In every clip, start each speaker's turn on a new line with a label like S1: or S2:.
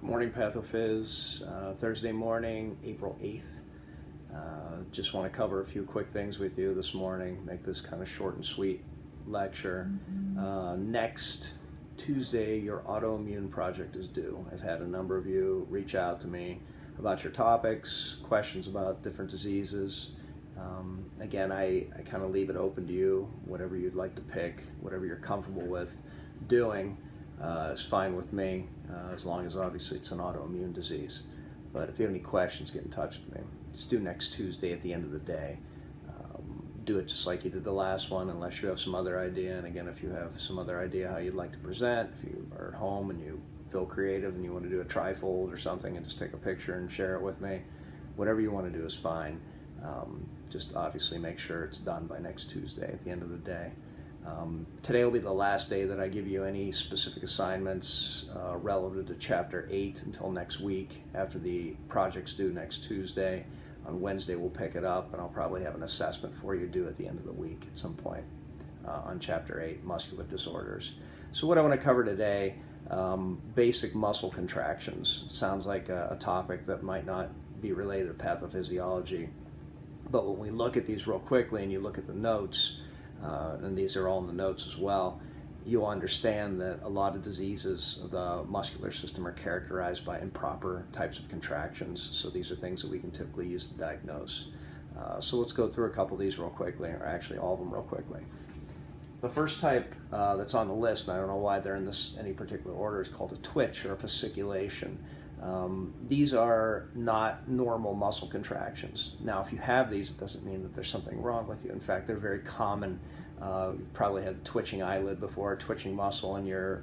S1: Good morning, Pathophys. Thursday morning, April 8th. Just want to cover a few quick things with you this morning, make this kind of short and sweet lecture. Next Tuesday, your autoimmune project is due. I've had a number of you reach out to me about your topics, questions about different diseases. Again, I kind of leave it open to you. Whatever you'd like to pick, whatever you're comfortable with doing is fine with me, as long as obviously it's an autoimmune disease. But if you have any questions, get in touch with me. It's due next Tuesday at the end of the day. Do it just like you did the last one, unless you have some other idea. And again, if you have some other idea how you'd like to present, if you are at home and you feel creative and you want to do a trifold or something and just take a picture and share it with me, whatever you want to do is fine. Just obviously make sure it's done by next Tuesday at the end of the day. Today will be the last day that I give you any specific assignments relative to Chapter 8 until next week. After the project's due next Tuesday, on Wednesday we'll pick it up, and I'll probably have an assessment for you due at the end of the week at some point on Chapter 8, Muscular Disorders. So what I want to cover today, basic muscle contractions. Sounds like a topic that might not be related to pathophysiology, but when we look at these real quickly and you look at the notes, and these are all in the notes as well, you'll understand that a lot of diseases of the muscular system are characterized by improper types of contractions. So these are things that we can typically use to diagnose. So let's go through a couple of these real quickly, or actually all of them real quickly. The first type that's on the list, and I don't know why they're in any particular order, is called a twitch or a fasciculation. These are not normal muscle contractions. Now, if you have these, it doesn't mean that there's something wrong with you. In fact, they're very common. You've probably had twitching eyelid before, twitching muscle in your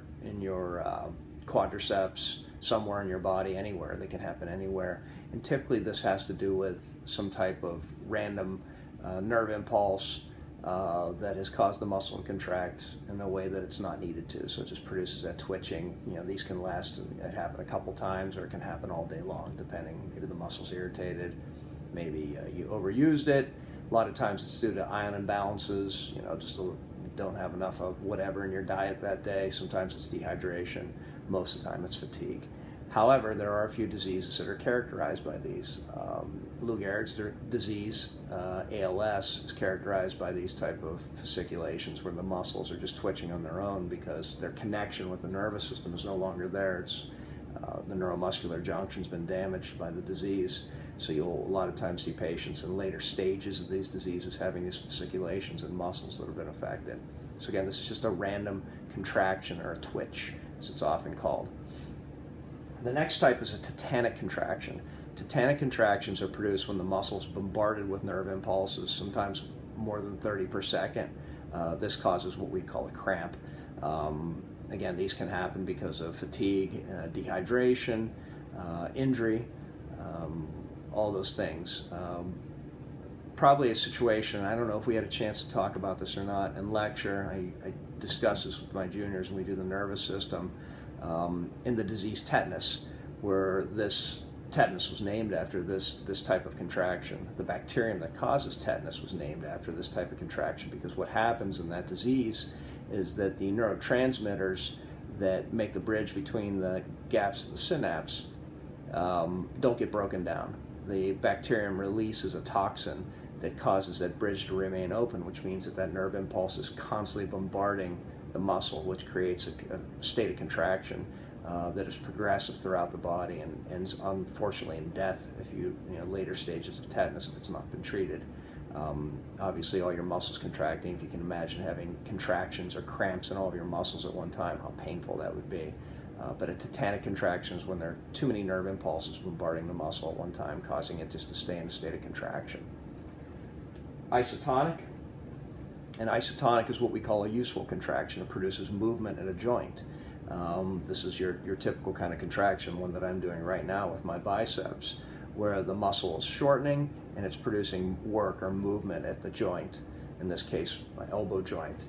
S1: quadriceps, somewhere in your body, anywhere. They can happen anywhere. And typically this has to do with some type of random nerve impulse that has caused the muscle to contract in a way that it's not needed to. So it just produces that twitching. These can last, it happen a couple times, or it can happen all day long, depending. Maybe the muscle's irritated, maybe you overused it. A lot of times it's due to ion imbalances, just don't have enough of whatever in your diet that day. Sometimes it's dehydration. Most of the time it's fatigue. However, there are a few diseases that are characterized by these. Lou Gehrig's disease, ALS, is characterized by these type of fasciculations where the muscles are just twitching on their own because their connection with the nervous system is no longer there. It's the neuromuscular junction's been damaged by the disease. So you'll a lot of times see patients in later stages of these diseases having these fasciculations in muscles that have been affected. So again, this is just a random contraction, or a twitch, as it's often called. The next type is a tetanic contraction. Tetanic contractions are produced when the muscle is bombarded with nerve impulses, sometimes more than 30 per second. This causes what we call a cramp. Again, these can happen because of fatigue, dehydration, injury, all those things. Probably a situation, I don't know if we had a chance to talk about this or not in lecture. I discuss this with my juniors when we do the nervous system. In the disease tetanus, where this tetanus was named after this type of contraction. The bacterium that causes tetanus was named after this type of contraction, because what happens in that disease is that the neurotransmitters that make the bridge between the gaps of the synapse don't get broken down. The bacterium releases a toxin that causes that bridge to remain open, which means that nerve impulse is constantly bombarding the muscle, which creates a state of contraction that is progressive throughout the body and ends, unfortunately, in death if later stages of tetanus if it's not been treated. Obviously, all your muscles contracting. If you can imagine having contractions or cramps in all of your muscles at one time, how painful that would be. But a tetanic contraction is when there are too many nerve impulses bombarding the muscle at one time, causing it just to stay in a state of contraction. Isotonic. And isotonic is what we call a useful contraction. It produces movement in a joint. This is your typical kind of contraction, one that I'm doing right now with my biceps, where the muscle is shortening and it's producing work or movement at the joint, in this case, my elbow joint.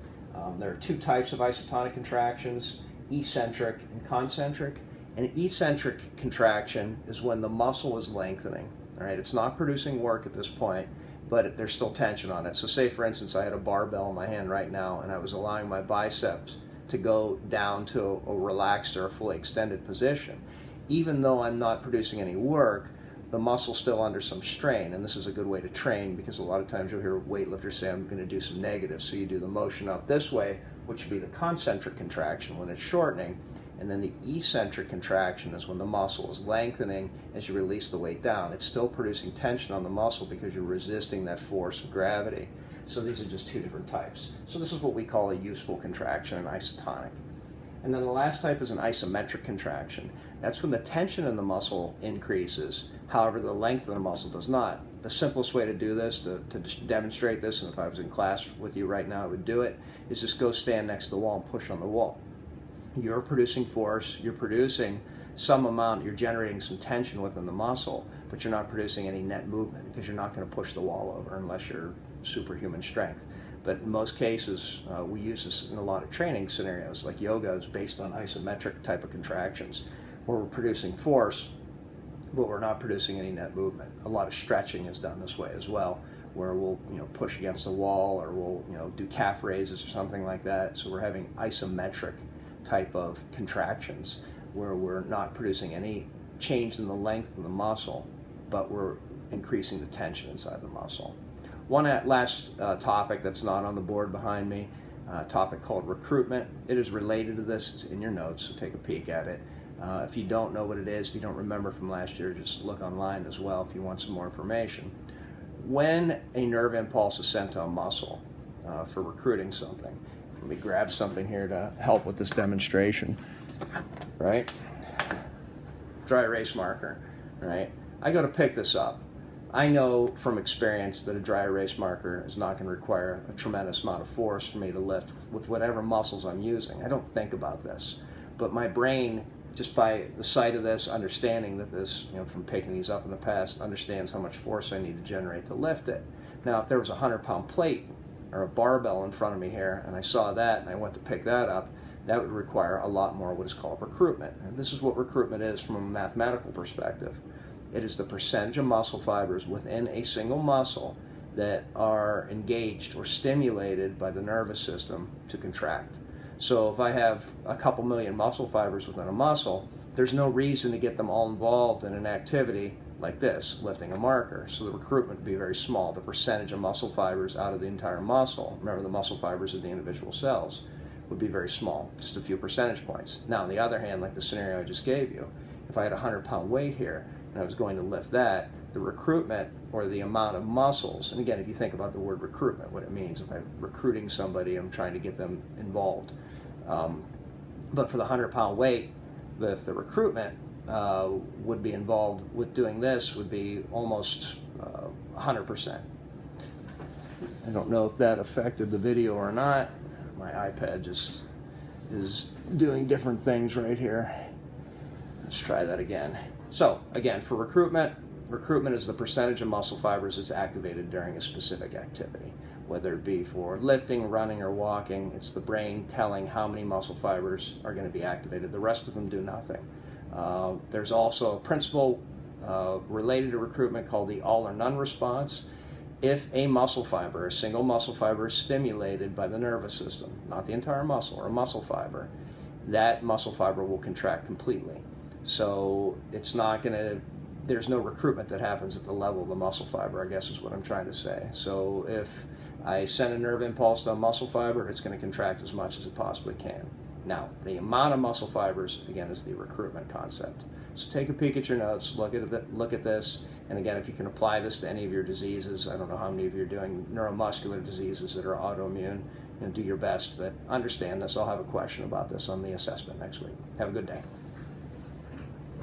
S1: There are two types of isotonic contractions, eccentric and concentric. An eccentric contraction is when the muscle is lengthening. All right, it's not producing work at this point, but there's still tension on it. So say, for instance, I had a barbell in my hand right now, and I was allowing my biceps to go down to a relaxed or a fully extended position. even though I'm not producing any work, the muscle's still under some strain. And this is a good way to train, because a lot of times you'll hear weightlifters say, I'm going to do some negatives. So you do the motion up this way, which would be the concentric contraction when it's shortening. And then the eccentric contraction is when the muscle is lengthening as you release the weight down. It's still producing tension on the muscle because you're resisting that force of gravity. So these are just two different types. So this is what we call a useful contraction, an isotonic. And then the last type is an isometric contraction. That's when the tension in the muscle increases, however the length of the muscle does not. The simplest way to do this, to demonstrate this, and if I was in class with you right now I would do it, is just go stand next to the wall and push on the wall. You're producing force, you're producing some amount, you're generating some tension within the muscle, but you're not producing any net movement because you're not going to push the wall over unless you're superhuman strength. But in most cases, we use this in a lot of training scenarios, like yoga is based on isometric type of contractions, where we're producing force, but we're not producing any net movement. A lot of stretching is done this way as well, where we'll push against the wall, or we'll do calf raises or something like that. So we're having isometric type of contractions where we're not producing any change in the length of the muscle, but we're increasing the tension inside the muscle. One last topic that's not on the board behind me, a topic called recruitment. It is related to this. It's in your notes, so take a peek at it. If you don't know what it is, if you don't remember from last year, just look online as well if you want some more information. When a nerve impulse is sent to a muscle for recruiting something, let me grab something here to help with this demonstration, right? Dry erase marker, right? I go to pick this up. I know from experience that a dry erase marker is not going to require a tremendous amount of force for me to lift with whatever muscles I'm using. I don't think about this. But my brain, just by the sight of this, understanding that this, from picking these up in the past, understands how much force I need to generate to lift it. Now, if there was a 100-pound plate or a barbell in front of me here, and I saw that and I went to pick that up, that would require a lot more what is called recruitment. And this is what recruitment is from a mathematical perspective. It is the percentage of muscle fibers within a single muscle that are engaged or stimulated by the nervous system to contract. So if I have a couple million muscle fibers within a muscle, there's no reason to get them all involved in an activity like this, lifting a marker. So the recruitment would be very small. The percentage of muscle fibers out of the entire muscle, remember the muscle fibers of the individual cells, would be very small, just a few percentage points. Now, on the other hand, like the scenario I just gave you, if I had a 100-pound weight here and I was going to lift that, the recruitment or the amount of muscles, and again, if you think about the word recruitment, what it means, if I'm recruiting somebody, I'm trying to get them involved. But for the 100-pound weight, if the recruitment would be involved with doing this would be almost 100%. I don't know if that affected the video or not. My iPad just is doing different things right here. Let's try that again. So again, for recruitment is the percentage of muscle fibers that's activated during a specific activity. Whether it be for lifting, running, or walking, it's the brain telling how many muscle fibers are going to be activated. The rest of them do nothing. There's also a principle related to recruitment called the all or none response. If a muscle fiber, a single muscle fiber, is stimulated by the nervous system, not the entire muscle or a muscle fiber, that muscle fiber will contract completely. So it's not going to, there's no recruitment that happens at the level of the muscle fiber, I guess is what I'm trying to say. So if I send a nerve impulse to a muscle fiber, it's going to contract as much as it possibly can. Now, the amount of muscle fibers, again, is the recruitment concept. So take a peek at your notes, look at this, and again, if you can apply this to any of your diseases, I don't know how many of you are doing neuromuscular diseases that are autoimmune, do your best, but understand this. I'll have a question about this on the assessment next week. Have a good day.